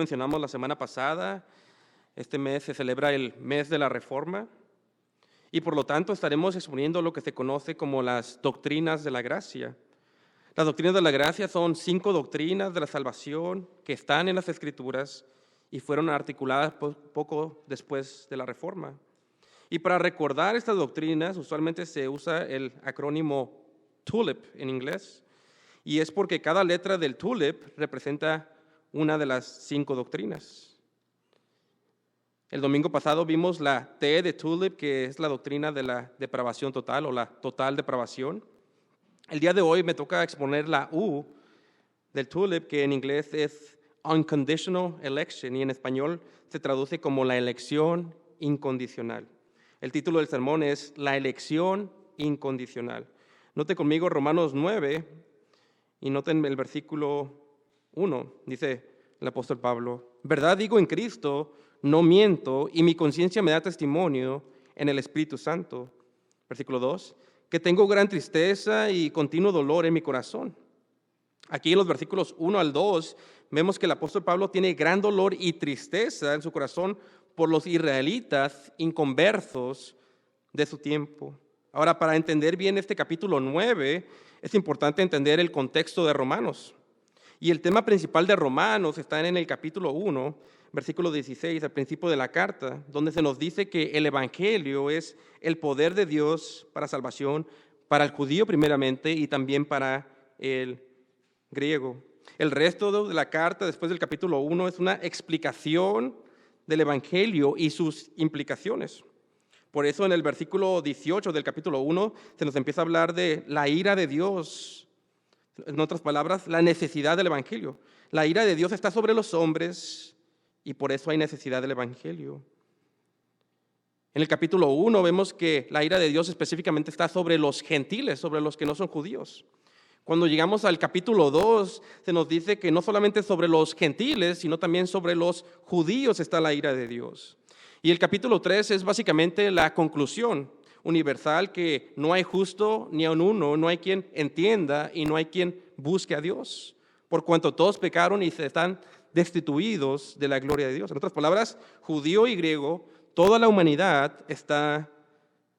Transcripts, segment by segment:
mencionamos la semana pasada, este mes se celebra el mes de la Reforma y por lo tanto estaremos exponiendo lo que se conoce como las doctrinas de la gracia. Las doctrinas de la gracia son 5 doctrinas de la salvación que están en las Escrituras y fueron articuladas poco después de la Reforma. Y para recordar estas doctrinas usualmente se usa el acrónimo TULIP en inglés, y es porque cada letra del TULIP representa una de las 5 doctrinas. El domingo pasado vimos la T de TULIP, que es la doctrina de la depravación total o la total depravación. El día de hoy me toca exponer la U del TULIP, que en inglés es Unconditional Election y en español se traduce como la elección incondicional. El título del sermón es La elección incondicional. Note conmigo Romanos 9 y noten el versículo 1. Dice el apóstol Pablo: verdad digo en Cristo, no miento, y mi conciencia me da testimonio en el Espíritu Santo. Versículo 2, que tengo gran tristeza y continuo dolor en mi corazón. Aquí en los versículos 1 al 2 vemos que el apóstol Pablo tiene gran dolor y tristeza en su corazón por los israelitas inconversos de su tiempo. Ahora, para entender bien este capítulo 9, es importante entender el contexto de Romanos. Y el tema principal de Romanos está en el capítulo 1, versículo 16, al principio de la carta, donde se nos dice que el evangelio es el poder de Dios para salvación, para el judío primeramente y también para el griego. El resto de la carta, después del capítulo 1, es una explicación del evangelio y sus implicaciones. Por eso en el versículo 18 del capítulo 1 se nos empieza a hablar de la ira de Dios. En otras palabras, la necesidad del evangelio. La ira de Dios está sobre los hombres y por eso hay necesidad del evangelio. En el capítulo 1 vemos que la ira de Dios específicamente está sobre los gentiles, sobre los que no son judíos. Cuando llegamos al capítulo 2, se nos dice que no solamente sobre los gentiles, sino también sobre los judíos está la ira de Dios. Y el capítulo 3 es básicamente la conclusión universal, que no hay justo ni aun uno, no hay quien entienda y no hay quien busque a Dios, por cuanto todos pecaron y se están destituidos de la gloria de Dios. En otras palabras, judío y griego, toda la humanidad está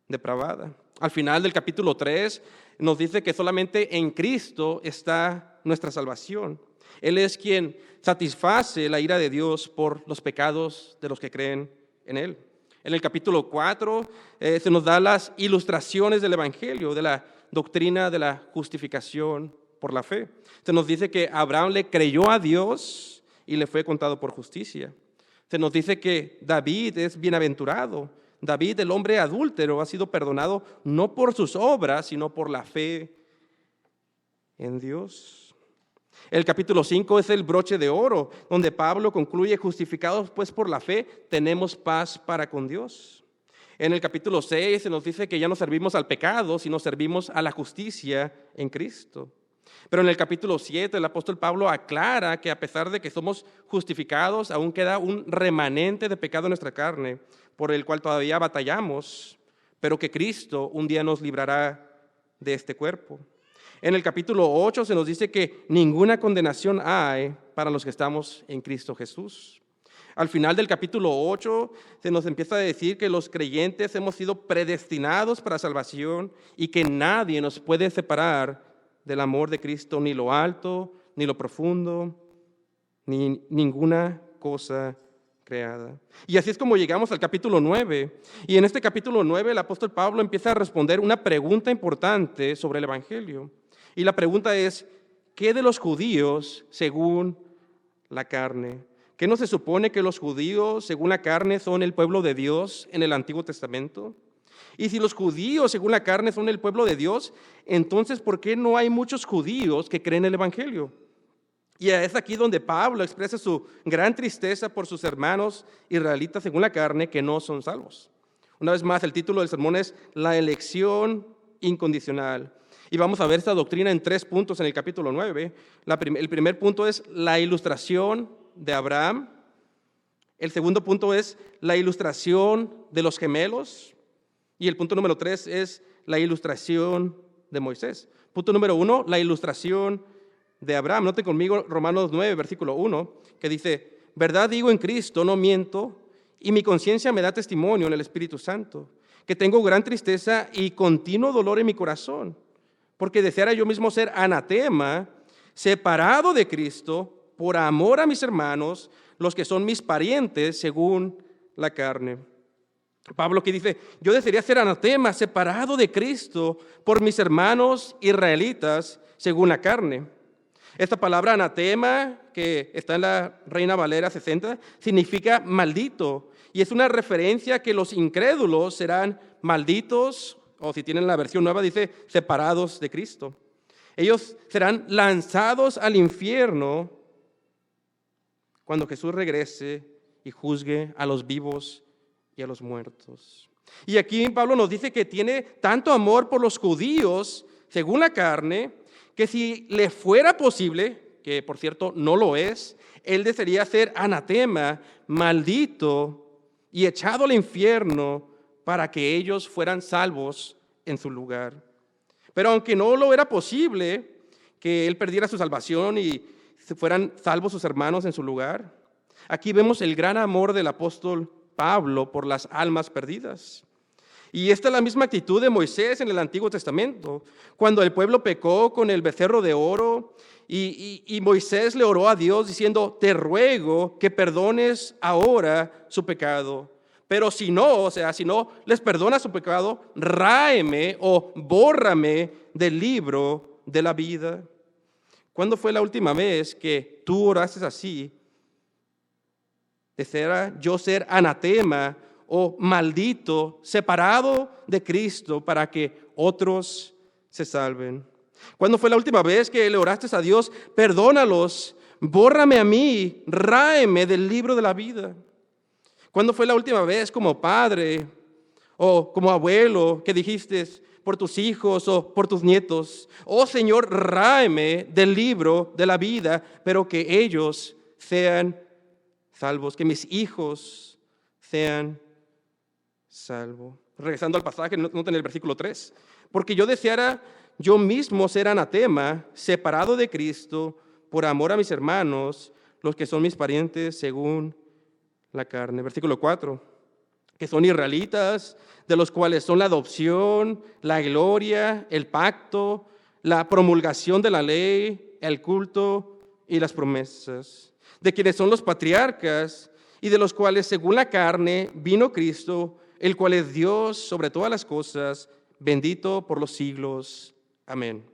depravada. Al final del capítulo 3 nos dice que solamente en Cristo está nuestra salvación. Él es quien satisface la ira de Dios por los pecados de los que creen en Él. En el capítulo 4 se nos da las ilustraciones del evangelio, de la doctrina de la justificación por la fe. Se nos dice que Abraham le creyó a Dios y le fue contado por justicia. Se nos dice que David es bienaventurado. David, el hombre adúltero, ha sido perdonado no por sus obras, sino por la fe en Dios. El capítulo 5 es el broche de oro, donde Pablo concluye: justificados pues por la fe, tenemos paz para con Dios. En el capítulo 6 se nos dice que ya no servimos al pecado, sino servimos a la justicia en Cristo. Pero en el capítulo 7 el apóstol Pablo aclara que a pesar de que somos justificados, aún queda un remanente de pecado en nuestra carne, por el cual todavía batallamos, pero que Cristo un día nos librará de este cuerpo. En el capítulo 8 se nos dice que ninguna condenación hay para los que estamos en Cristo Jesús. Al final del capítulo 8 se nos empieza a decir que los creyentes hemos sido predestinados para salvación y que nadie nos puede separar del amor de Cristo, ni lo alto, ni lo profundo, ni ninguna cosa creada. Y así es como llegamos al capítulo 9. Y en este capítulo 9 el apóstol Pablo empieza a responder una pregunta importante sobre el evangelio. Y la pregunta es: ¿qué de los judíos según la carne? ¿Qué no se supone que los judíos según la carne son el pueblo de Dios en el Antiguo Testamento? Y si los judíos según la carne son el pueblo de Dios, entonces ¿por qué no hay muchos judíos que creen el evangelio? Y es aquí donde Pablo expresa su gran tristeza por sus hermanos israelitas según la carne que no son salvos. Una vez más, el título del sermón es La elección incondicional. Y vamos a ver esta doctrina en 3 puntos en el capítulo 9. El primer punto es la ilustración de Abraham. El segundo punto es la ilustración de los gemelos. Y el punto número 3 es la ilustración de Moisés. Punto número 1, la ilustración de Abraham. Note conmigo Romanos 9, versículo 1, que dice: verdad digo en Cristo, no miento, y mi conciencia me da testimonio en el Espíritu Santo, que tengo gran tristeza y continuo dolor en mi corazón, porque deseara yo mismo ser anatema, separado de Cristo, por amor a mis hermanos, los que son mis parientes según la carne. Pablo que dice, yo desearía ser anatema, separado de Cristo, por mis hermanos israelitas según la carne. Esta palabra anatema, que está en la Reina Valera 60, significa maldito. Y es una referencia a que los incrédulos serán malditos, o si tienen la versión nueva, dice separados de Cristo. Ellos serán lanzados al infierno cuando Jesús regrese y juzgue a los vivos y a los muertos. Y aquí Pablo nos dice que tiene tanto amor por los judíos, según la carne, que si le fuera posible, que por cierto no lo es, él desearía ser anatema, maldito y echado al infierno para que ellos fueran salvos en su lugar. Pero aunque no lo era posible que él perdiera su salvación y fueran salvos sus hermanos en su lugar, aquí vemos el gran amor del apóstol Pablo por las almas perdidas. Y esta es la misma actitud de Moisés en el Antiguo Testamento, cuando el pueblo pecó con el becerro de oro y Moisés le oró a Dios diciendo, te ruego que perdones ahora su pecado. Pero si no, o sea, si no les perdona su pecado, ráeme o bórrame del libro de la vida. ¿Cuándo fue la última vez que tú oraste así? ¿Deseara yo ser anatema o maldito, separado de Cristo para que otros se salven? ¿Cuándo fue la última vez que le oraste a Dios? Perdónalos, bórrame a mí, ráeme del libro de la vida. ¿Cuándo fue la última vez como padre o como abuelo que dijiste por tus hijos o por tus nietos, oh Señor, ráeme del libro de la vida, pero que ellos sean salvos, que mis hijos sean salvos? Regresando al pasaje, noten el versículo 3. Porque yo deseara yo mismo ser anatema, separado de Cristo, por amor a mis hermanos, los que son mis parientes según la carne. Versículo 4, que son israelitas, de los cuales son la adopción, la gloria, el pacto, la promulgación de la ley, el culto y las promesas, de quienes son los patriarcas y de los cuales según la carne vino Cristo, el cual es Dios sobre todas las cosas, bendito por los siglos. Amén.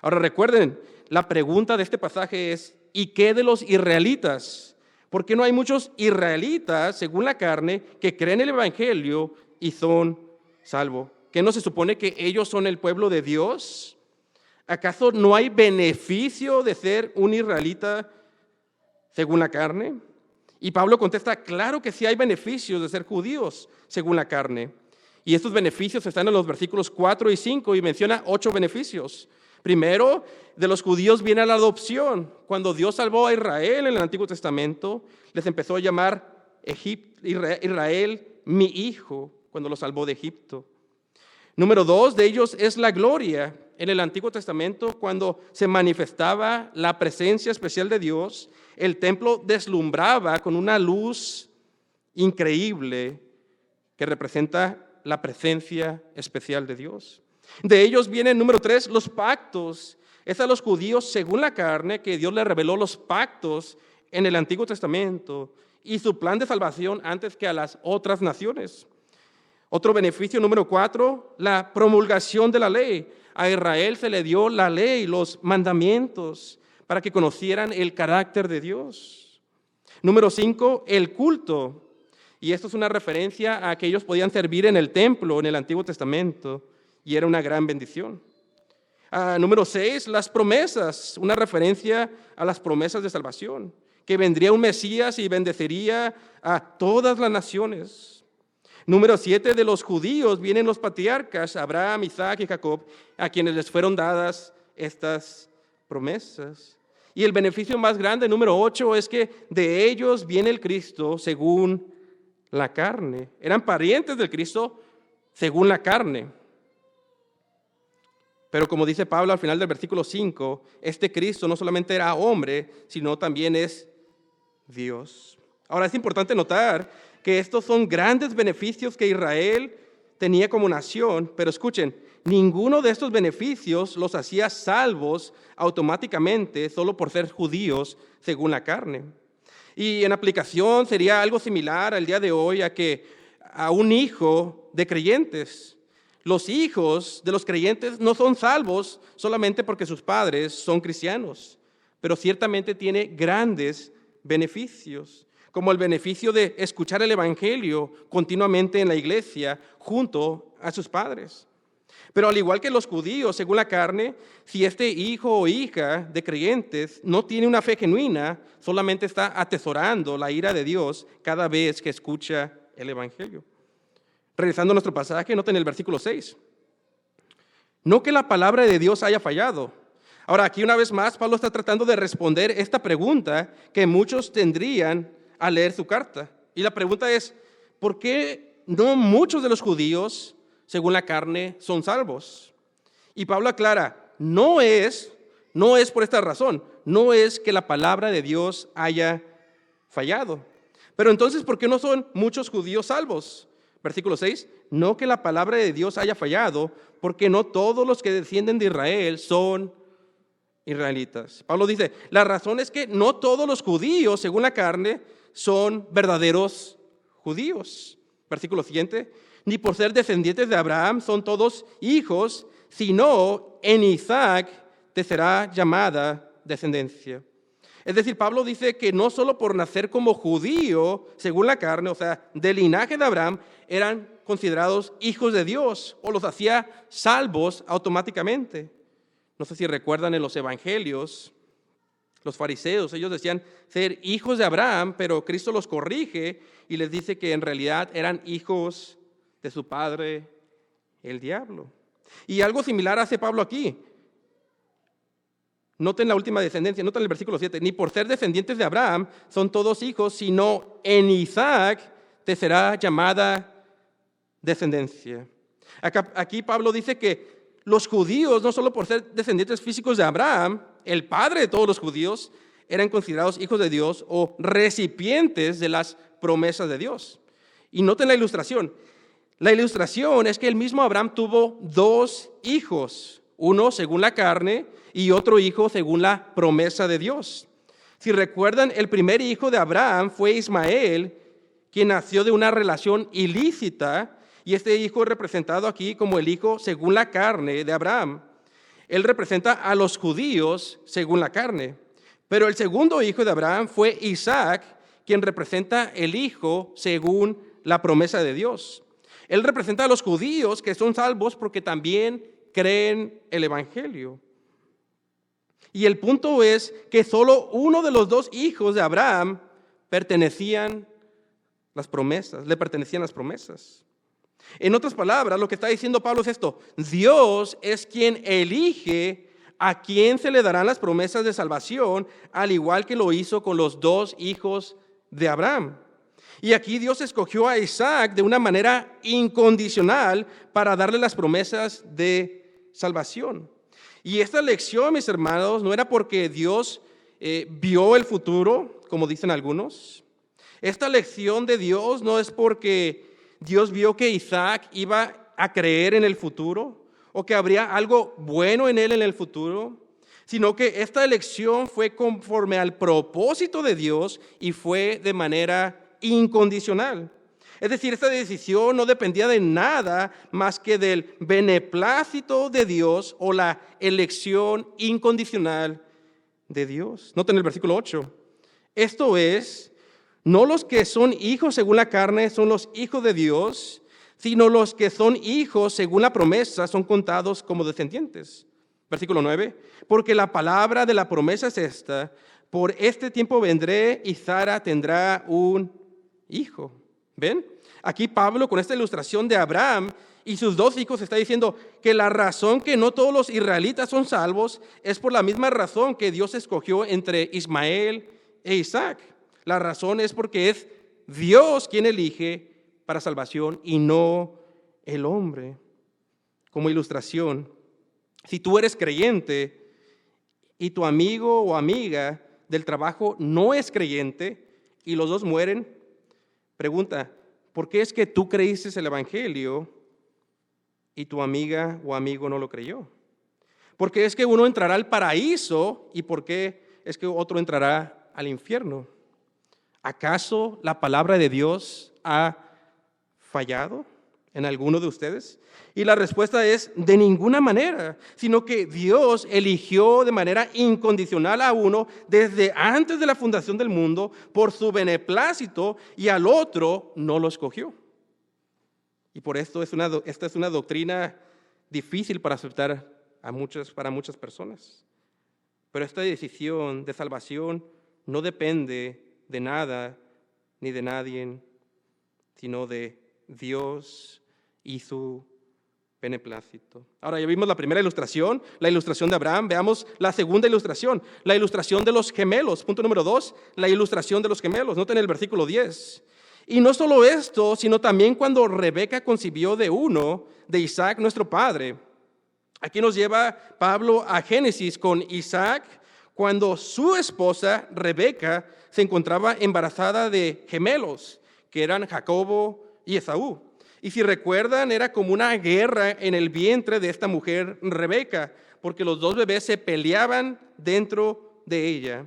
Ahora recuerden, la pregunta de este pasaje es, ¿y qué de los israelitas? Porque no hay muchos israelitas, según la carne, que creen el Evangelio y son salvos. ¿Qué no se supone que ellos son el pueblo de Dios? ¿Acaso no hay beneficio de ser un israelita según la carne? Y Pablo contesta, claro que sí hay beneficios de ser judíos según la carne. Y estos beneficios están en los versículos 4 y 5 y menciona 8 beneficios. Primero, de los judíos viene la adopción. Cuando Dios salvó a Israel en el Antiguo Testamento, les empezó a llamar Israel mi hijo, cuando lo salvó de Egipto. Número 2 de ellos es la gloria. En el Antiguo Testamento, cuando se manifestaba la presencia especial de Dios, el templo deslumbraba con una luz increíble que representa la presencia especial de Dios. De ellos viene, número 3, los pactos. Es a los judíos, según la carne, que Dios les reveló los pactos en el Antiguo Testamento y su plan de salvación antes que a las otras naciones. Otro beneficio, número 4, la promulgación de la ley. A Israel se le dio la ley, los mandamientos, para que conocieran el carácter de Dios. Número 5, el culto. Y esto es una referencia a que ellos podían servir en el templo en el Antiguo Testamento y era una gran bendición. Número 6, las promesas, una referencia a las promesas de salvación, que vendría un Mesías y bendeciría a todas las naciones. Número 7, de los judíos vienen los patriarcas, Abraham, Isaac y Jacob, a quienes les fueron dadas estas promesas. Y el beneficio más grande, número 8, es que de ellos viene el Cristo según la carne. Eran parientes del Cristo según la carne. Pero como dice Pablo al final del versículo 5, este Cristo no solamente era hombre, sino también es Dios. Ahora es importante notar que estos son grandes beneficios que Israel tenía como nación, pero escuchen, ninguno de estos beneficios los hacía salvos automáticamente solo por ser judíos según la carne. Y en aplicación sería algo similar al día de hoy a un hijo de creyentes. Los hijos de los creyentes no son salvos solamente porque sus padres son cristianos, pero ciertamente tiene grandes beneficios, como el beneficio de escuchar el evangelio continuamente en la iglesia junto a sus padres. Pero al igual que los judíos, según la carne, si este hijo o hija de creyentes no tiene una fe genuina, solamente está atesorando la ira de Dios cada vez que escucha el evangelio. Regresando a nuestro pasaje, noten el versículo 6. No que la palabra de Dios haya fallado. Ahora, aquí una vez más, Pablo está tratando de responder esta pregunta que muchos tendrían al leer su carta. Y la pregunta es, ¿por qué no muchos de los judíos, según la carne, son salvos? Y Pablo aclara, no es por esta razón, no es que la palabra de Dios haya fallado. Pero entonces, ¿por qué no son muchos judíos salvos? Versículo 6, no que la palabra de Dios haya fallado, porque no todos los que descienden de Israel son israelitas. Pablo dice, la razón es que no todos los judíos, según la carne, son verdaderos judíos. Versículo siguiente, ni por ser descendientes de Abraham son todos hijos, sino en Isaac te será llamada descendencia. Es decir, Pablo dice que no solo por nacer como judío, según la carne, o sea, del linaje de Abraham, eran considerados hijos de Dios o los hacía salvos automáticamente. No sé si recuerdan en los evangelios, los fariseos, ellos decían ser hijos de Abraham, pero Cristo los corrige y les dice que en realidad eran hijos de su padre, el diablo. Y algo similar hace Pablo aquí. Noten la última descendencia, noten el versículo 7. Ni por ser descendientes de Abraham son todos hijos, sino en Isaac te será llamada descendencia. Aquí Pablo dice que los judíos, no solo por ser descendientes físicos de Abraham, el padre de todos los judíos, eran considerados hijos de Dios o recipientes de las promesas de Dios. Y noten la ilustración. La ilustración es que el mismo Abraham tuvo dos hijos, uno según la carne y otro hijo según la promesa de Dios. Si recuerdan, el primer hijo de Abraham fue Ismael, quien nació de una relación ilícita, y este hijo es representado aquí como el hijo según la carne de Abraham. Él representa a los judíos según la carne. Pero el segundo hijo de Abraham fue Isaac, quien representa el hijo según la promesa de Dios. Él representa a los judíos que son salvos porque también creen el evangelio. Y el punto es que solo uno de los dos hijos de Abraham le pertenecían las promesas. En otras palabras, lo que está diciendo Pablo es esto: Dios es quien elige a quién se le darán las promesas de salvación, al igual que lo hizo con los dos hijos de Abraham. Y aquí Dios escogió a Isaac de una manera incondicional para darle las promesas de salvación. Y esta lección, mis hermanos, no era porque Dios vio el futuro, como dicen algunos. Esta lección de Dios no es porque Dios vio que Isaac iba a creer en el futuro o que habría algo bueno en él en el futuro, sino que esta elección fue conforme al propósito de Dios y fue de manera incondicional. Es decir, esta decisión no dependía de nada más que del beneplácito de Dios o la elección incondicional de Dios. Noten el versículo 8. Esto es, no los que son hijos según la carne son los hijos de Dios, sino los que son hijos según la promesa son contados como descendientes. Versículo 9. Porque la palabra de la promesa es esta: por este tiempo vendré y Sara tendrá un hijo. ¿Ven? Aquí Pablo, con esta ilustración de Abraham y sus dos hijos, está diciendo que la razón que no todos los israelitas son salvos es por la misma razón que Dios escogió entre Ismael e Isaac. La razón es porque es Dios quien elige para salvación y no el hombre. Como ilustración, si tú eres creyente y tu amigo o amiga del trabajo no es creyente, y los dos mueren, pregunta, ¿por qué es que tú creíste el evangelio y tu amiga o amigo no lo creyó? ¿Por qué es que uno entrará al paraíso y por qué es que otro entrará al infierno? ¿Acaso la palabra de Dios ha fallado en alguno de ustedes? Y la respuesta es de ninguna manera, sino que Dios eligió de manera incondicional a uno desde antes de la fundación del mundo por su beneplácito y al otro no lo escogió. Y por esto esta es una doctrina difícil para aceptar para muchas personas. Pero esta decisión de salvación no depende de nada ni de nadie, sino de Dios y su beneplácito. Ahora ya vimos la primera ilustración, la ilustración de Abraham. Veamos la segunda ilustración, la ilustración de los gemelos. Punto número 2, la ilustración de los gemelos. Noten el versículo 10. Y no solo esto, sino también cuando Rebeca concibió de uno, de Isaac nuestro padre. Aquí nos lleva Pablo a Génesis con Isaac, cuando su esposa Rebeca se encontraba embarazada de gemelos, que eran Jacobo y Esaú. Y si recuerdan, era como una guerra en el vientre de esta mujer Rebeca, porque los dos bebés se peleaban dentro de ella.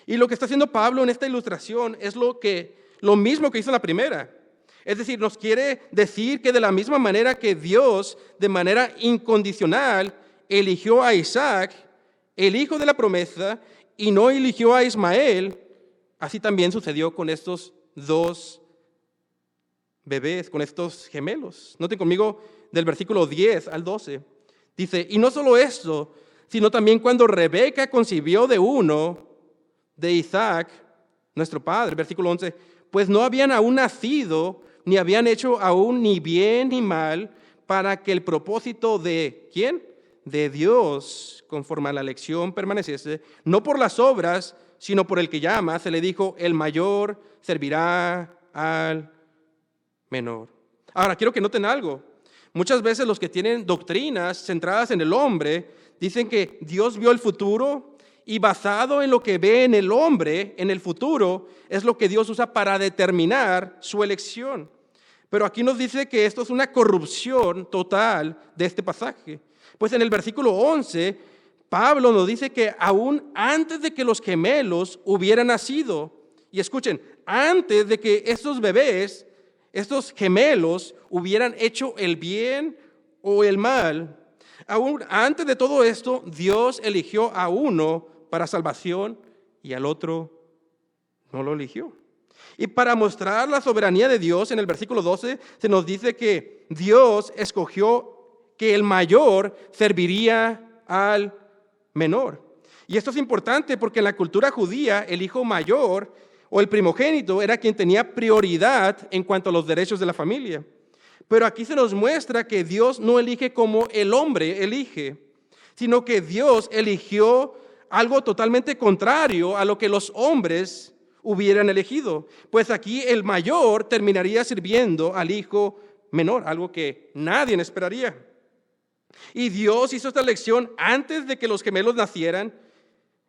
Y lo que está haciendo Pablo en esta ilustración es lo mismo que hizo en la primera. Es decir, nos quiere decir que de la misma manera que Dios, de manera incondicional, eligió a Isaac, el hijo de la promesa, y no eligió a Ismael, así también sucedió con estos dos bebés, con estos gemelos. Noten conmigo del versículo 10 al 12. Dice, y no solo esto, sino también cuando Rebeca concibió de uno, de Isaac, nuestro padre, versículo 11, pues no habían aún nacido, ni habían hecho aún ni bien ni mal, para que el propósito de, ¿quién? De Dios, conforme a la elección, permaneciese, no por las obras, sino por el que llama. Se le dijo, el mayor servirá al menor. Ahora, quiero que noten algo. Muchas veces los que tienen doctrinas centradas en el hombre dicen que Dios vio el futuro y basado en lo que ve en el hombre, en el futuro, es lo que Dios usa para determinar su elección. Pero aquí nos dice que esto es una corrupción total de este pasaje. Pues en el versículo 11, Pablo nos dice que aún antes de que los gemelos hubieran nacido, y escuchen, antes de que estos bebés, estos gemelos hubieran hecho el bien o el mal, aún antes de todo esto, Dios eligió a uno para salvación y al otro no lo eligió. Y para mostrar la soberanía de Dios, en el versículo 12 se nos dice que Dios escogió que el mayor serviría al menor. Y esto es importante porque en la cultura judía el hijo mayor o el primogénito era quien tenía prioridad en cuanto a los derechos de la familia. Pero aquí se nos muestra que Dios no elige como el hombre elige, sino que Dios eligió algo totalmente contrario a lo que los hombres hubieran elegido. Pues aquí el mayor terminaría sirviendo al hijo menor, algo que nadie esperaría. Y Dios hizo esta elección antes de que los gemelos nacieran.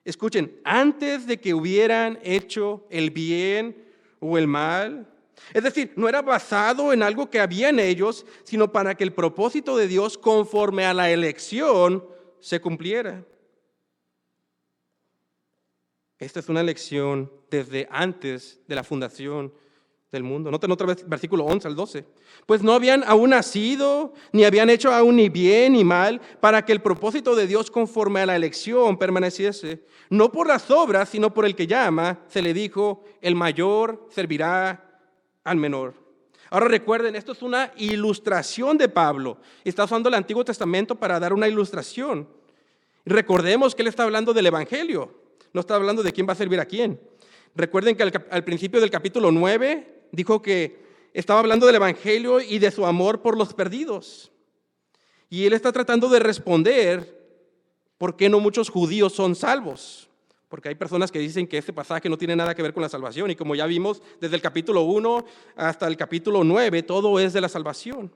Escuchen, antes de que hubieran hecho el bien o el mal. Es decir, no era basado en algo que había en ellos, sino para que el propósito de Dios conforme a la elección se cumpliera. Esta es una elección desde antes de la fundación del mundo. Noten otra vez versículo 11 al 12. Pues no habían aún nacido, ni habían hecho aún ni bien ni mal, para que el propósito de Dios conforme a la elección permaneciese. No por las obras, sino por el que llama, se le dijo, el mayor servirá al menor. Ahora recuerden, esto es una ilustración de Pablo. Está usando el Antiguo Testamento para dar una ilustración. Recordemos que él está hablando del Evangelio. No está hablando de quién va a servir a quién. Recuerden que al principio del capítulo 9 dijo que estaba hablando del Evangelio y de su amor por los perdidos. Y él está tratando de responder por qué no muchos judíos son salvos. Porque hay personas que dicen que este pasaje no tiene nada que ver con la salvación. Y como ya vimos, desde el capítulo 1 hasta el capítulo 9, todo es de la salvación.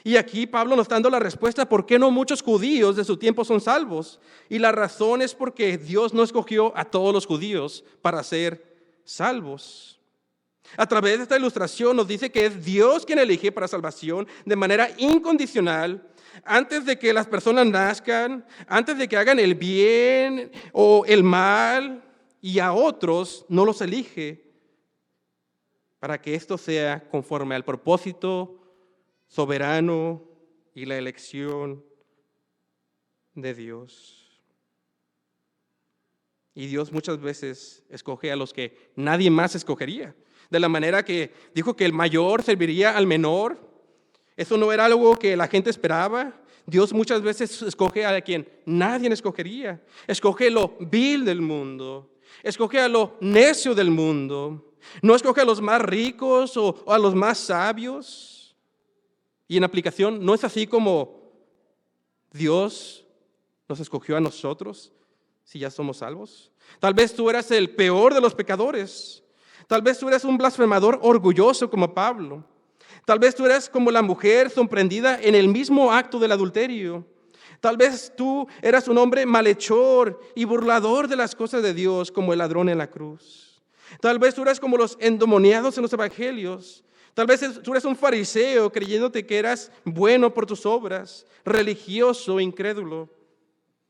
Y aquí Pablo nos está dando la respuesta por qué no muchos judíos de su tiempo son salvos. Y la razón es porque Dios no escogió a todos los judíos para ser salvos. A través de esta ilustración nos dice que es Dios quien elige para salvación de manera incondicional, antes de que las personas nazcan, antes de que hagan el bien o el mal, y a otros no los elige para que esto sea conforme al propósito soberano y la elección de Dios. Y Dios muchas veces escoge a los que nadie más escogería. De la manera que dijo que el mayor serviría al menor. Eso no era algo que la gente esperaba. Dios muchas veces escoge a quien nadie escogería. Escoge lo vil del mundo. Escoge a lo necio del mundo. No escoge a los más ricos o a los más sabios. Y en aplicación, ¿no es así como Dios nos escogió a nosotros si ya somos salvos? Tal vez tú eras el peor de los pecadores. Tal vez tú eres un blasfemador orgulloso como Pablo. Tal vez tú eres como la mujer sorprendida en el mismo acto del adulterio. Tal vez tú eras un hombre malhechor y burlador de las cosas de Dios como el ladrón en la cruz. Tal vez tú eres como los endemoniados en los evangelios. Tal vez tú eres un fariseo creyéndote que eras bueno por tus obras, religioso, incrédulo.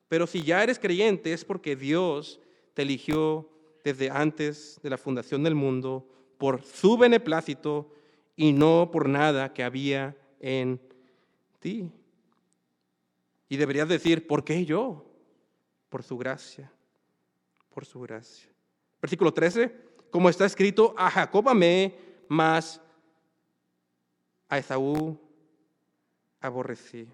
Pero si ya eres creyente es porque Dios te eligió desde antes de la fundación del mundo por su beneplácito y no por nada que había en ti. Y deberías decir, ¿por qué yo? Por su gracia, por su gracia. Versículo 13, como está escrito, a Jacob amé, mas a Esaú aborrecí.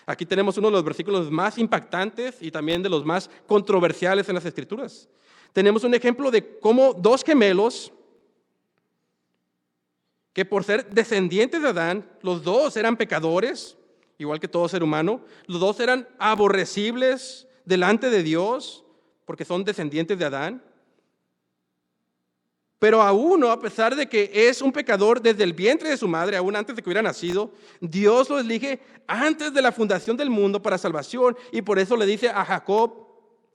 Aquí tenemos uno de los versículos más impactantes y también de los más controversiales en las Escrituras. Tenemos un ejemplo de cómo dos gemelos, que por ser descendientes de Adán, los dos eran pecadores, igual que todo ser humano, los dos eran aborrecibles delante de Dios, porque son descendientes de Adán. Pero a uno, a pesar de que es un pecador desde el vientre de su madre, aún antes de que hubiera nacido, Dios lo elige antes de la fundación del mundo para salvación, y por eso le dice a Jacob,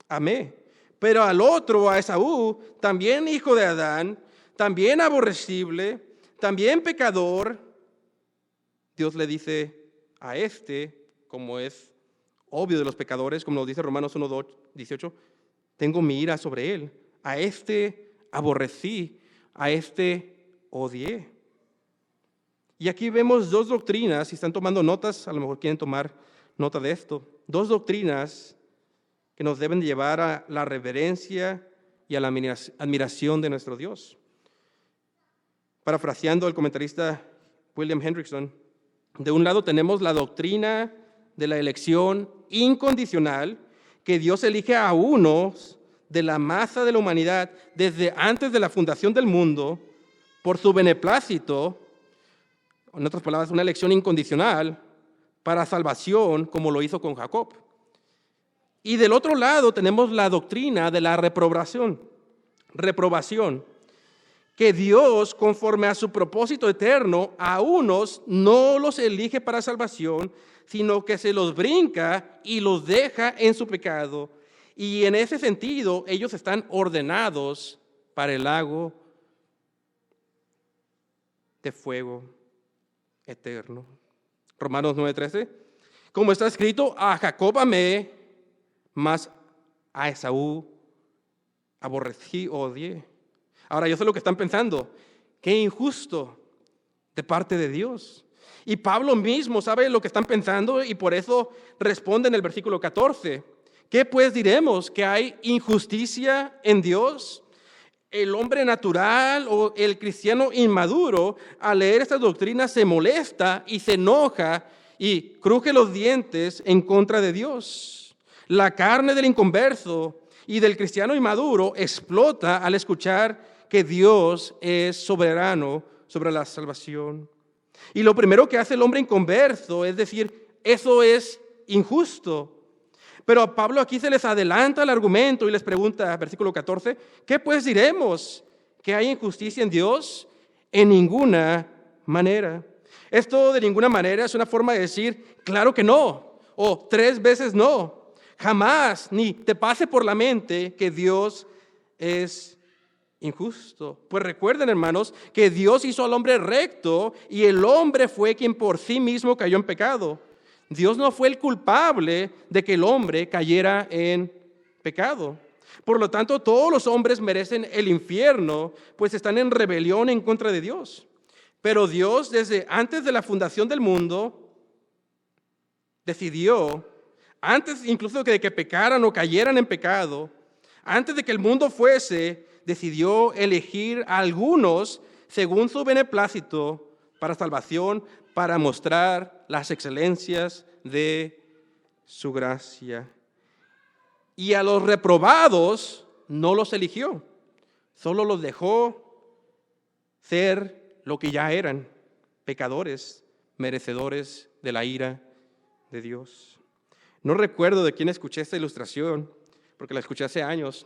amé. Pero al otro, a Esaú, también hijo de Adán, también aborrecible, también pecador, Dios le dice a este, como es obvio de los pecadores, como nos dice Romanos 1:18, tengo mi ira sobre él. A este aborrecí, a este odié. Y aquí vemos dos doctrinas, si están tomando notas, a lo mejor quieren tomar nota de esto, dos doctrinas que nos deben llevar a la reverencia y a la admiración de nuestro Dios. Parafraseando al comentarista William Hendrickson, de un lado tenemos la doctrina de la elección incondicional, que Dios elige a unos de la masa de la humanidad desde antes de la fundación del mundo por su beneplácito, en otras palabras, una elección incondicional para salvación, como lo hizo con Jacob. Y del otro lado tenemos la doctrina de la reprobación, que Dios, conforme a su propósito eterno, a unos no los elige para salvación, sino que se los brinca y los deja en su pecado. Y en ese sentido, ellos están ordenados para el lago de fuego eterno. Romanos 9:13, como está escrito, a Jacob amé, mas a Esaú aborrecí, odié. Ahora yo sé lo que están pensando, qué injusto de parte de Dios. Y Pablo mismo sabe lo que están pensando y por eso responde en el versículo 14. ¿Qué pues diremos? ¿Que hay injusticia en Dios? El hombre natural o el cristiano inmaduro al leer estas doctrinas se molesta y se enoja y cruje los dientes en contra de Dios. La carne del inconverso y del cristiano inmaduro explota al escuchar que Dios es soberano sobre la salvación. Y lo primero que hace el hombre inconverso es decir, eso es injusto. Pero a Pablo aquí se les adelanta el argumento y les pregunta, versículo 14, ¿qué pues diremos? ¿Que hay injusticia en Dios? En ninguna manera. Esto de ninguna manera es una forma de decir, claro que no, o 3 veces no. Jamás ni te pase por la mente que Dios es injusto. Pues recuerden, hermanos, que Dios hizo al hombre recto y el hombre fue quien por sí mismo cayó en pecado. Dios no fue el culpable de que el hombre cayera en pecado. Por lo tanto, todos los hombres merecen el infierno, pues están en rebelión en contra de Dios. Pero Dios, desde antes de la fundación del mundo, decidió, antes incluso de que pecaran o cayeran en pecado, antes de que el mundo fuese, decidió elegir a algunos según su beneplácito para salvación, para mostrar las excelencias de su gracia. Y a los reprobados no los eligió, solo los dejó ser lo que ya eran, pecadores, merecedores de la ira de Dios. No recuerdo de quién escuché esta ilustración, porque la escuché hace años.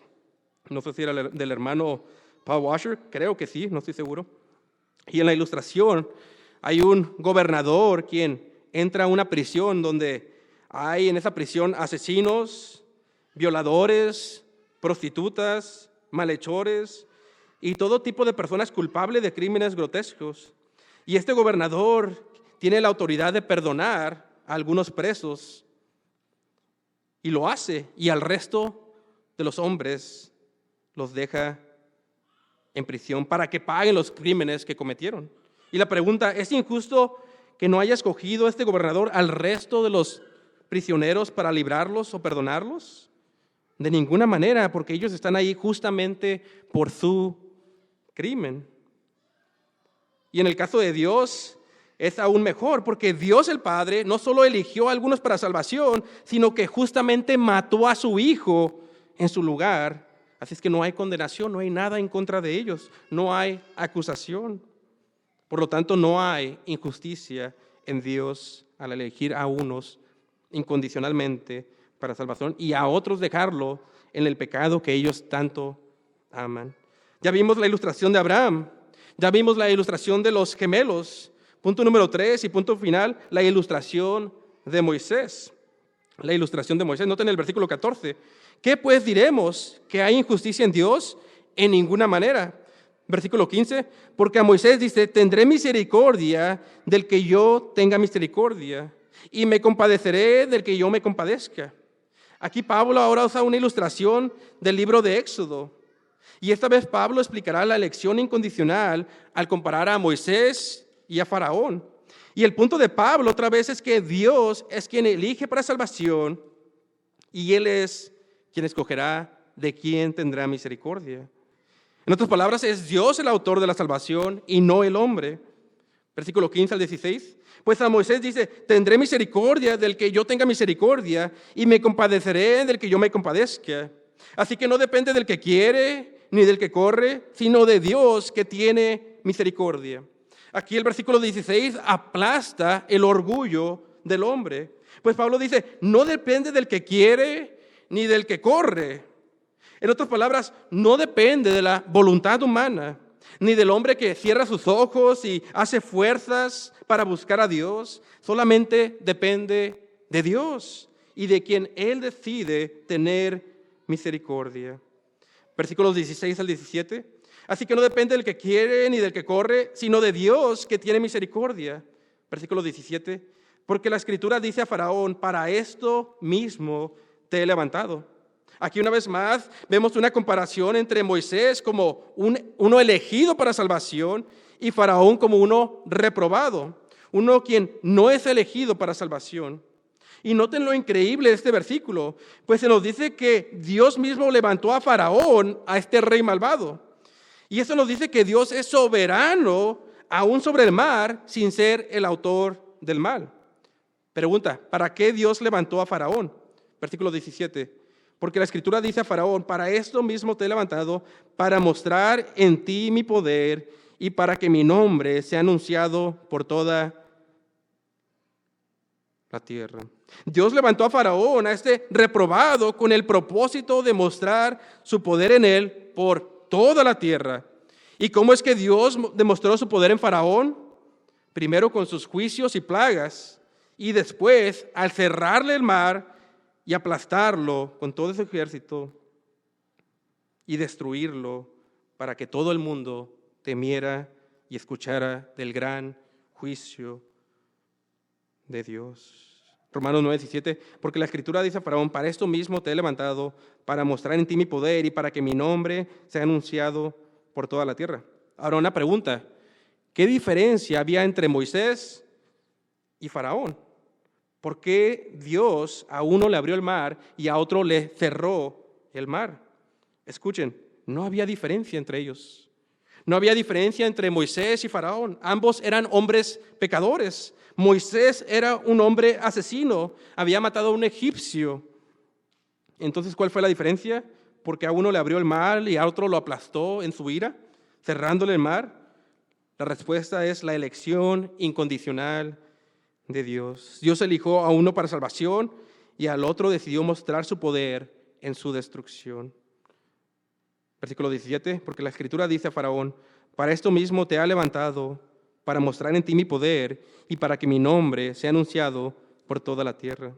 No sé si era del hermano Paul Washer, creo que sí, no estoy seguro. Y en la ilustración hay un gobernador quien entra a una prisión donde hay en esa prisión asesinos, violadores, prostitutas, malhechores y todo tipo de personas culpables de crímenes grotescos. Y este gobernador tiene la autoridad de perdonar a algunos presos y lo hace, y al resto de los hombres los deja en prisión para que paguen los crímenes que cometieron. Y la pregunta, ¿es injusto que no haya escogido este gobernador al resto de los prisioneros para librarlos o perdonarlos? De ninguna manera, porque ellos están ahí justamente por su crimen. Y en el caso de Dios es aún mejor, porque Dios el Padre no solo eligió a algunos para salvación, sino que justamente mató a su Hijo en su lugar. Así es que no hay condenación, no hay nada en contra de ellos, no hay acusación. Por lo tanto, no hay injusticia en Dios al elegir a unos incondicionalmente para salvación y a otros dejarlo en el pecado que ellos tanto aman. Ya vimos la ilustración de Abraham, ya vimos la ilustración de los gemelos. Punto número 3 y punto final, la ilustración de Moisés. La ilustración de Moisés, noten el versículo 14. ¿Qué pues diremos? ¿Que hay injusticia en Dios? En ninguna manera. Versículo 15, porque a Moisés dice, tendré misericordia del que yo tenga misericordia, y me compadeceré del que yo me compadezca. Aquí Pablo ahora usa una ilustración del libro de Éxodo, y esta vez Pablo explicará la elección incondicional al comparar a Moisés y a Faraón. Y el punto de Pablo otra vez es que Dios es quien elige para salvación, y Él es quien escogerá de quién tendrá misericordia. En otras palabras, es Dios el autor de la salvación y no el hombre. Versículo 15 al 16. Pues a Moisés dice, tendré misericordia del que yo tenga misericordia y me compadeceré del que yo me compadezca. Así que no depende del que quiere ni del que corre, sino de Dios que tiene misericordia. Aquí el versículo 16 aplasta el orgullo del hombre. Pues Pablo dice, no depende del que quiere ni del que corre. En otras palabras, no depende de la voluntad humana, ni del hombre que cierra sus ojos y hace fuerzas para buscar a Dios. Solamente depende de Dios y de quien Él decide tener misericordia. Versículos 16 al 17. Así que no depende del que quiere ni del que corre, sino de Dios que tiene misericordia. Versículo 17. Porque la Escritura dice a Faraón, para esto mismo te he levantado. Aquí una vez más vemos una comparación entre Moisés como uno elegido para salvación y Faraón como uno reprobado, uno quien no es elegido para salvación. Y noten lo increíble de este versículo, pues se nos dice que Dios mismo levantó a Faraón, a este rey malvado. Y eso nos dice que Dios es soberano aún sobre el mar sin ser el autor del mal. Pregunta, ¿para qué Dios levantó a Faraón? Versículo 17. Porque la Escritura dice a Faraón, para esto mismo te he levantado, para mostrar en ti mi poder y para que mi nombre sea anunciado por toda la tierra. Dios levantó a Faraón, a este reprobado, con el propósito de mostrar su poder en él por toda la tierra. ¿Y cómo es que Dios demostró su poder en Faraón? Primero con sus juicios y plagas, y después al cerrarle el mar y aplastarlo con todo ese ejército y destruirlo para que todo el mundo temiera y escuchara del gran juicio de Dios. Romanos 9:17, porque la Escritura dice a Faraón, para esto mismo te he levantado, para mostrar en ti mi poder y para que mi nombre sea anunciado por toda la tierra. Ahora una pregunta, ¿qué diferencia había entre Moisés y Faraón? ¿Por qué Dios a uno le abrió el mar y a otro le cerró el mar? Escuchen, no había diferencia entre ellos. No había diferencia entre Moisés y Faraón. Ambos eran hombres pecadores. Moisés era un hombre asesino, había matado a un egipcio. Entonces, ¿cuál fue la diferencia? Porque a uno le abrió el mar y a otro lo aplastó en su ira, cerrándole el mar. La respuesta es la elección incondicional de Dios. Dios eligió a uno para salvación y al otro decidió mostrar su poder en su destrucción. Versículo 17, porque la Escritura dice a Faraón, para esto mismo te ha levantado, para mostrar en ti mi poder y para que mi nombre sea anunciado por toda la tierra.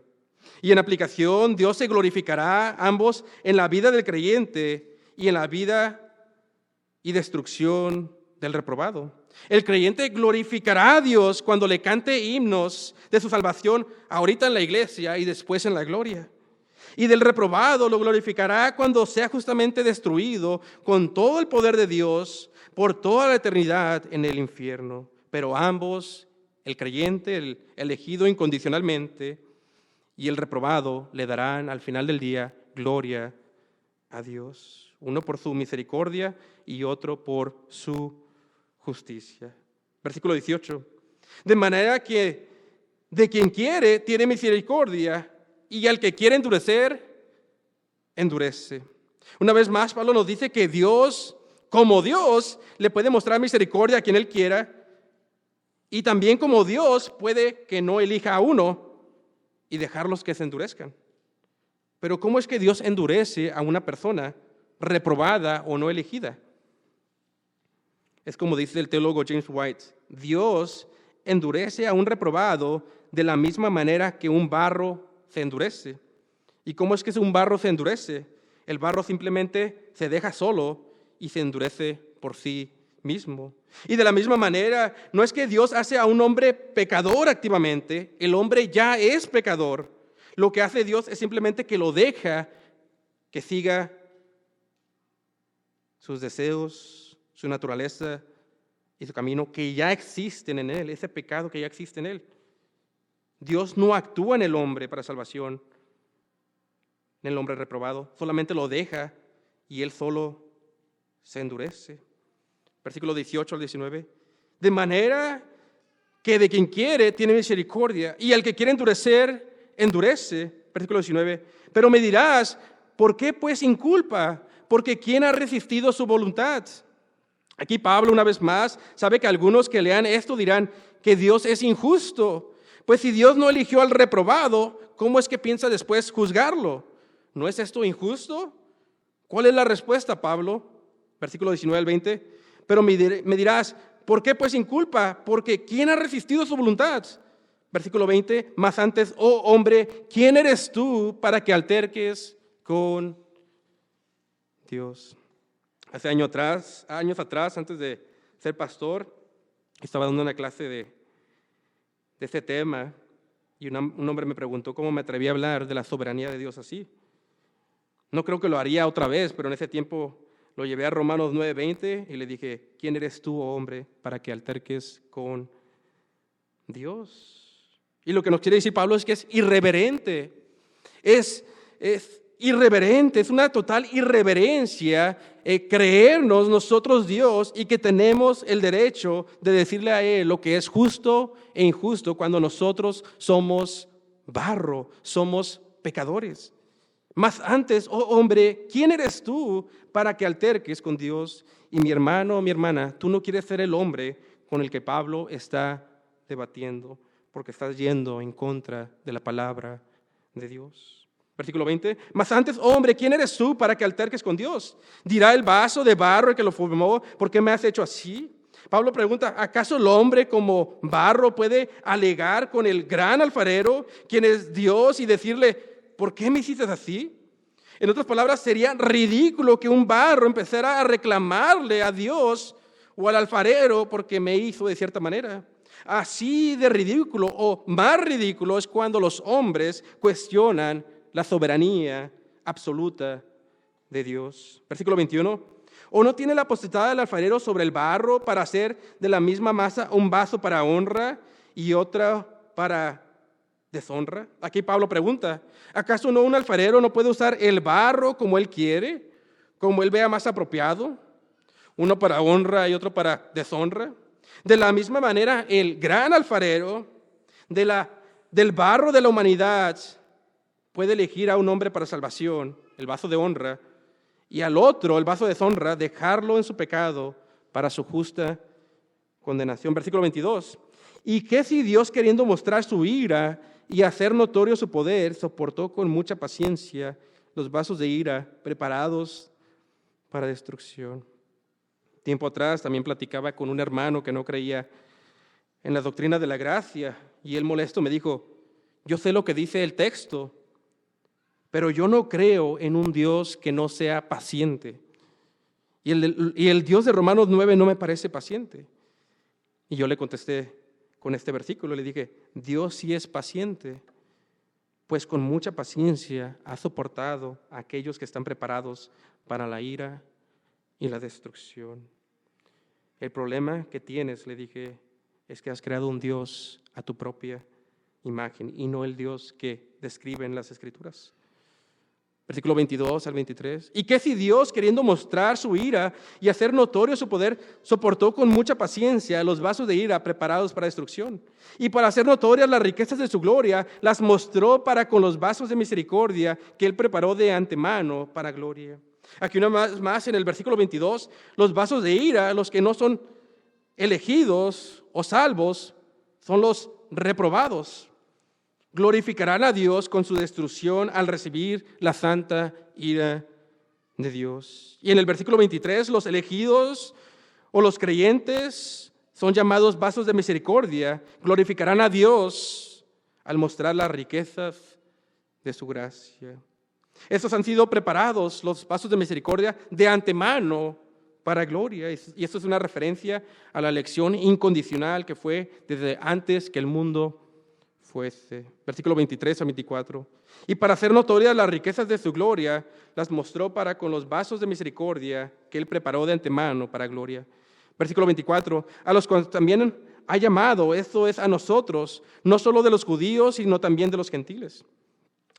Y en aplicación, Dios se glorificará ambos en la vida del creyente y en la vida y destrucción del reprobado. El creyente glorificará a Dios cuando le cante himnos de su salvación ahorita en la iglesia y después en la gloria. Y del reprobado lo glorificará cuando sea justamente destruido con todo el poder de Dios por toda la eternidad en el infierno. Pero ambos, el creyente, el elegido incondicionalmente, y el reprobado, le darán al final del día gloria a Dios. Uno por su misericordia y otro por su justicia. Versículo 18. De manera que de quien quiere tiene misericordia, y al que quiere endurecer, endurece. Una vez más, Pablo nos dice que Dios, como Dios, le puede mostrar misericordia a quien Él quiera, y también como Dios puede que no elija a uno y dejarlos que se endurezcan. Pero ¿cómo es que Dios endurece a una persona reprobada o no elegida? Es como dice el teólogo James White, Dios endurece a un reprobado de la misma manera que un barro se endurece. ¿Y cómo es que un barro se endurece? El barro simplemente se deja solo y se endurece por sí mismo. Y de la misma manera, no es que Dios hace a un hombre pecador activamente, el hombre ya es pecador. Lo que hace Dios es simplemente que lo deja que siga sus deseos, su naturaleza y su camino que ya existen en él, ese pecado que ya existe en él. Dios no actúa en el hombre para salvación, en el hombre reprobado, solamente lo deja y él solo se endurece. Versículo 18 al 19. De manera que de quien quiere tiene misericordia y al que quiere endurecer, endurece. Versículo 19. Pero me dirás, ¿por qué pues inculpa? Porque ¿quién ha resistido su voluntad? Aquí Pablo, una vez más, sabe que algunos que lean esto dirán que Dios es injusto. Pues si Dios no eligió al reprobado, ¿cómo es que piensa después juzgarlo? ¿No es esto injusto? ¿Cuál es la respuesta, Pablo? Versículo 19 al 20. Pero me dirás, ¿por qué pues inculpa? Porque ¿quién ha resistido su voluntad? Versículo 20, más antes, oh hombre, ¿quién eres tú para que alterques con Dios? Hace años atrás, antes de ser pastor, estaba dando una clase de este tema y un hombre me preguntó cómo me atreví a hablar de la soberanía de Dios así. No creo que lo haría otra vez, pero en ese tiempo lo llevé a Romanos 9:20 y le dije, ¿quién eres tú, oh hombre, para que alterques con Dios? Y lo que nos quiere decir Pablo es que es irreverente, es irreverente, es una total irreverencia creernos nosotros Dios y que tenemos el derecho de decirle a Él lo que es justo e injusto cuando nosotros somos barro, somos pecadores. Más antes, oh hombre, ¿quién eres tú para que alterques con Dios? Y mi hermano, mi hermana, tú no quieres ser el hombre con el que Pablo está debatiendo, porque estás yendo en contra de la palabra de Dios. Versículo 20, más antes, oh hombre, ¿quién eres tú para que alterques con Dios? Dirá el vaso de barro el que lo formó, ¿por qué me has hecho así? Pablo pregunta, ¿acaso el hombre como barro puede alegar con el gran alfarero, quien es Dios, y decirle, ¿por qué me hiciste así? En otras palabras, sería ridículo que un barro empezara a reclamarle a Dios o al alfarero porque me hizo de cierta manera. Así de ridículo o más ridículo es cuando los hombres cuestionan la soberanía absoluta de Dios. Versículo 21. ¿O no tiene la potestad del alfarero sobre el barro para hacer de la misma masa un vaso para honra y otra para deshonra? Aquí Pablo pregunta, ¿acaso no un alfarero no puede usar el barro como él quiere, como él vea más apropiado? Uno para honra y otro para deshonra. De la misma manera, el gran alfarero del barro de la humanidad puede elegir a un hombre para salvación, el vaso de honra, y al otro, el vaso de deshonra, dejarlo en su pecado para su justa condenación. Versículo 22. ¿Y qué si Dios, queriendo mostrar su ira y hacer notorio su poder, soportó con mucha paciencia los vasos de ira preparados para destrucción? Tiempo atrás también platicaba con un hermano que no creía en la doctrina de la gracia, y él molesto me dijo, yo sé lo que dice el texto, pero yo no creo en un Dios que no sea paciente. Y el Dios de Romanos 9 no me parece paciente. Y yo le contesté con este versículo, le dije, Dios sí es paciente, pues con mucha paciencia ha soportado a aquellos que están preparados para la ira y la destrucción. El problema que tienes, le dije, es que has creado un Dios a tu propia imagen y no el Dios que describen las Escrituras. Versículo 22 al 23. ¿Y qué si Dios, queriendo mostrar su ira y hacer notorio su poder, soportó con mucha paciencia los vasos de ira preparados para destrucción? Y para hacer notorias las riquezas de su gloria, las mostró para con los vasos de misericordia que Él preparó de antemano para gloria. Aquí una vez más en el versículo 22, los vasos de ira, los que no son elegidos o salvos, son los reprobados. Glorificarán a Dios con su destrucción al recibir la santa ira de Dios. Y en el versículo 23, los elegidos o los creyentes son llamados vasos de misericordia. Glorificarán a Dios al mostrar las riquezas de su gracia. Estos han sido preparados, los vasos de misericordia, de antemano para gloria. Y esto es una referencia a la elección incondicional que fue desde antes que el mundo fuese. Versículo 23 a 24. Y para hacer notorias las riquezas de su gloria, las mostró para con los vasos de misericordia que Él preparó de antemano para gloria. Versículo 24. A los que también ha llamado, esto es a nosotros, no solo de los judíos, sino también de los gentiles.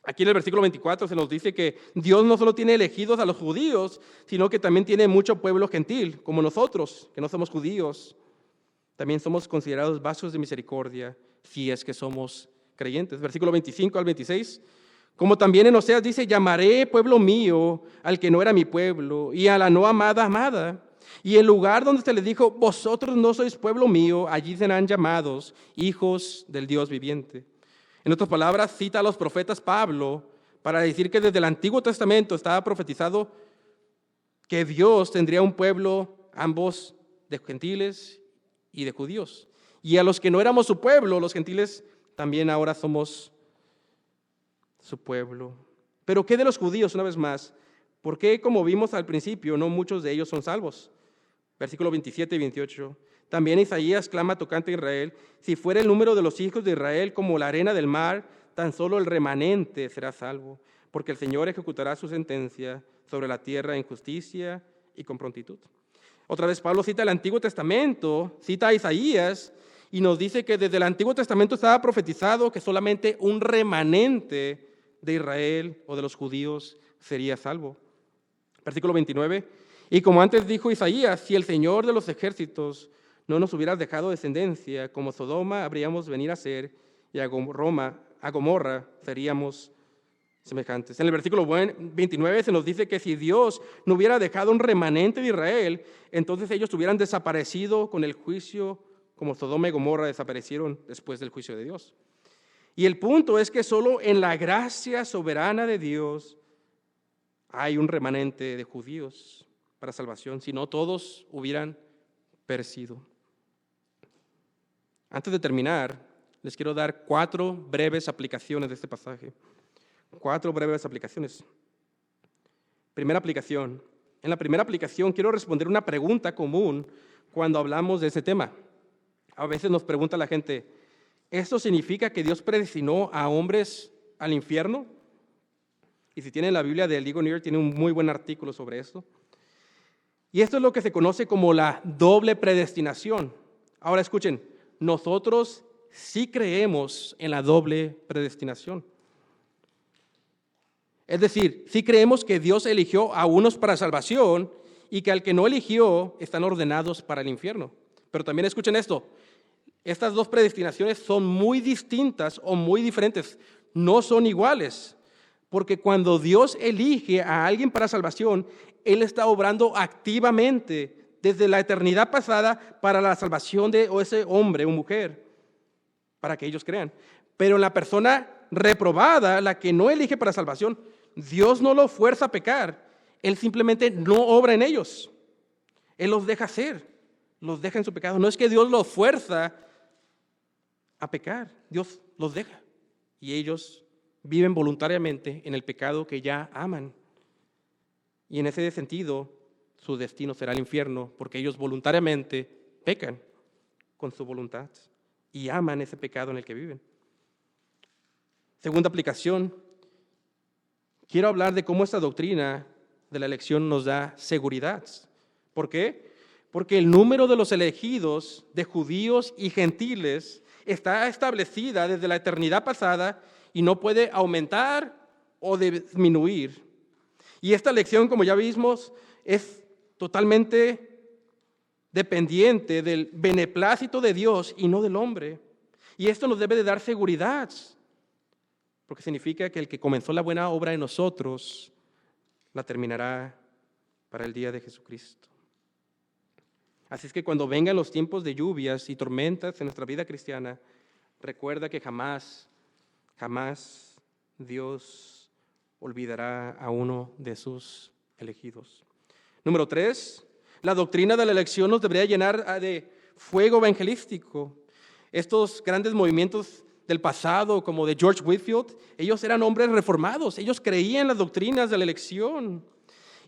Aquí en el versículo 24 se nos dice que Dios no solo tiene elegidos a los judíos, sino que también tiene mucho pueblo gentil, como nosotros, que no somos judíos. También somos considerados vasos de misericordia, si es que somos creyentes. Versículo 25 al 26. Como también en Oseas dice, llamaré pueblo mío al que no era mi pueblo, y a la no amada, amada. Y el lugar donde se les dijo, vosotros no sois pueblo mío, allí serán llamados hijos del Dios viviente. En otras palabras, cita a los profetas Pablo para decir que desde el Antiguo Testamento estaba profetizado que Dios tendría un pueblo, ambos de gentiles y de judíos. Y a los que no éramos su pueblo, los gentiles, también ahora somos su pueblo. Pero ¿qué de los judíos, una vez más? ¿Por qué, como vimos al principio, no muchos de ellos son salvos? Versículo 27 y 28. También Isaías clama tocante a Israel, si fuera el número de los hijos de Israel como la arena del mar, tan solo el remanente será salvo, porque el Señor ejecutará su sentencia sobre la tierra en justicia y con prontitud. Otra vez Pablo cita el Antiguo Testamento, cita a Isaías y nos dice que desde el Antiguo Testamento estaba profetizado que solamente un remanente de Israel o de los judíos sería salvo. Versículo 29. Y como antes dijo Isaías, si el Señor de los ejércitos no nos hubiera dejado descendencia, como Sodoma habríamos venido a ser, y a Gomorra seríamos semejantes. En el versículo 29 se nos dice que si Dios no hubiera dejado un remanente de Israel, entonces ellos hubieran desaparecido con el juicio, como Sodoma y Gomorra desaparecieron después del juicio de Dios. Y el punto es que solo en la gracia soberana de Dios hay un remanente de judíos para salvación, si no todos hubieran perecido. Antes de terminar, les quiero dar 4 breves aplicaciones de este pasaje. 4 breves aplicaciones. Primera aplicación. En la primera aplicación quiero responder una pregunta común cuando hablamos de ese tema. A veces nos pregunta la gente, ¿esto significa que Dios predestinó a hombres al infierno? Y si tienen la Biblia de Ligonier, tiene un muy buen artículo sobre esto. Y esto es lo que se conoce como la doble predestinación. Ahora escuchen, nosotros sí creemos en la doble predestinación. Es decir, sí creemos que Dios eligió a unos para salvación y que al que no eligió están ordenados para el infierno. Pero también escuchen esto, estas dos predestinaciones son muy distintas o muy diferentes, no son iguales. Porque cuando Dios elige a alguien para salvación, Él está obrando activamente desde la eternidad pasada para la salvación de ese hombre o mujer, para que ellos crean. Pero en la persona reprobada, la que no elige para salvación, Dios no lo fuerza a pecar. Él simplemente no obra en ellos. Él los deja hacer, los deja en su pecado. No es que Dios los fuerza a pecar, Dios los deja. Y ellos viven voluntariamente en el pecado que ya aman. Y en ese sentido, su destino será el infierno, porque ellos voluntariamente pecan con su voluntad y aman ese pecado en el que viven. Segunda aplicación, quiero hablar de cómo esta doctrina de la elección nos da seguridad. ¿Por qué? Porque el número de los elegidos, de judíos y gentiles, está establecida desde la eternidad pasada y no puede aumentar o disminuir. Y esta elección, como ya vimos, es totalmente dependiente del beneplácito de Dios y no del hombre. Y esto nos debe de dar seguridad, porque significa que el que comenzó la buena obra en nosotros la terminará para el día de Jesucristo. Así es que cuando vengan los tiempos de lluvias y tormentas en nuestra vida cristiana, recuerda que jamás Dios olvidará a uno de sus elegidos. Número 3, la doctrina de la elección nos debería llenar de fuego evangelístico. Estos grandes movimientos del pasado, como de George Whitefield, ellos eran hombres reformados, ellos creían en las doctrinas de la elección.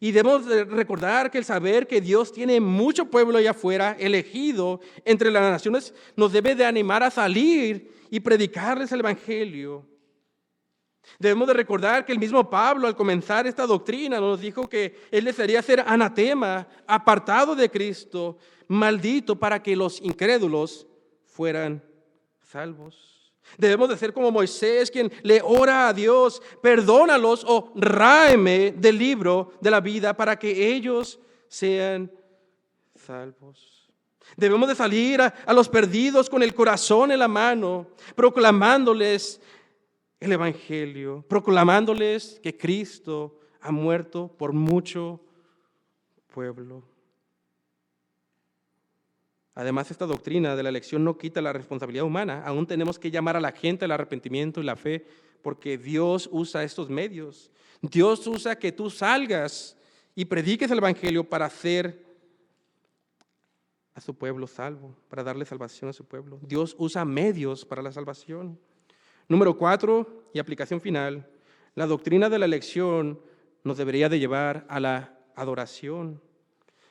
Y debemos de recordar que el saber que Dios tiene mucho pueblo allá afuera, elegido entre las naciones, nos debe de animar a salir y predicarles el evangelio. Debemos de recordar que el mismo Pablo, al comenzar esta doctrina, nos dijo que él desearía ser anatema, apartado de Cristo, maldito, para que los incrédulos fueran salvos. Debemos de ser como Moisés, quien le ora a Dios, perdónalos o ráeme del libro de la vida para que ellos sean salvos. Debemos de salir a los perdidos con el corazón en la mano, proclamándoles el evangelio, proclamándoles que Cristo ha muerto por mucho pueblo. Además, esta doctrina de la elección no quita la responsabilidad humana. Aún tenemos que llamar a la gente al arrepentimiento y la fe, porque Dios usa estos medios. Dios usa que tú salgas y prediques el evangelio para hacer a su pueblo salvo, para darle salvación a su pueblo. Dios usa medios para la salvación. Número 4, y aplicación final, la doctrina de la elección nos debería de llevar a la adoración.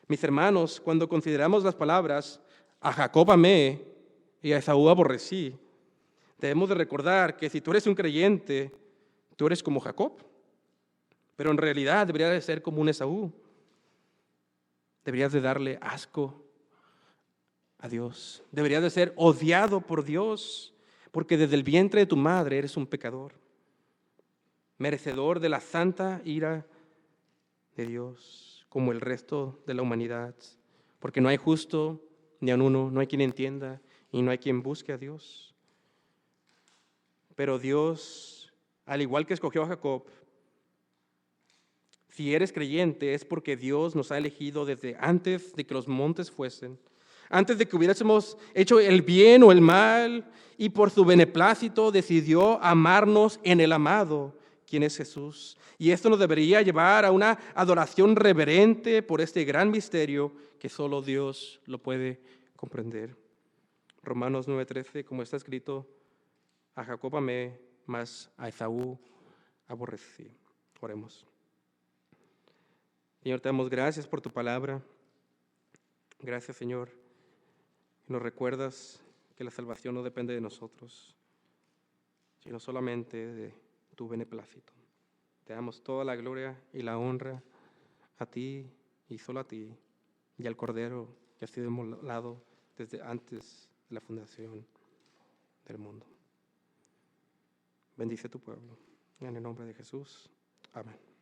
Mis hermanos, cuando consideramos las palabras, a Jacob amé y a Esaú aborrecí, debemos de recordar que si tú eres un creyente, tú eres como Jacob, pero en realidad deberías de ser como un Esaú. Deberías de darle asco a Dios, deberías de ser odiado por Dios, porque desde el vientre de tu madre eres un pecador, merecedor de la santa ira de Dios, como el resto de la humanidad, porque no hay justo ni a uno, no hay quien entienda y no hay quien busque a Dios. Pero Dios, al igual que escogió a Jacob, si eres creyente es porque Dios nos ha elegido desde antes de que los montes fuesen, antes de que hubiésemos hecho el bien o el mal, y por su beneplácito decidió amarnos en el amado, quien es Jesús. Y esto nos debería llevar a una adoración reverente por este gran misterio que solo Dios lo puede comprender. Romanos 9:13, como está escrito, a Jacob amé, mas a Esaú aborrecí. Oremos. Señor, te damos gracias por tu palabra. Gracias, Señor. Nos recuerdas que la salvación no depende de nosotros, sino solamente de tu beneplácito. Te damos toda la gloria y la honra a ti y solo a ti y al Cordero que ha sido inmolado desde antes de la fundación del mundo. Bendice tu pueblo. En el nombre de Jesús. Amén.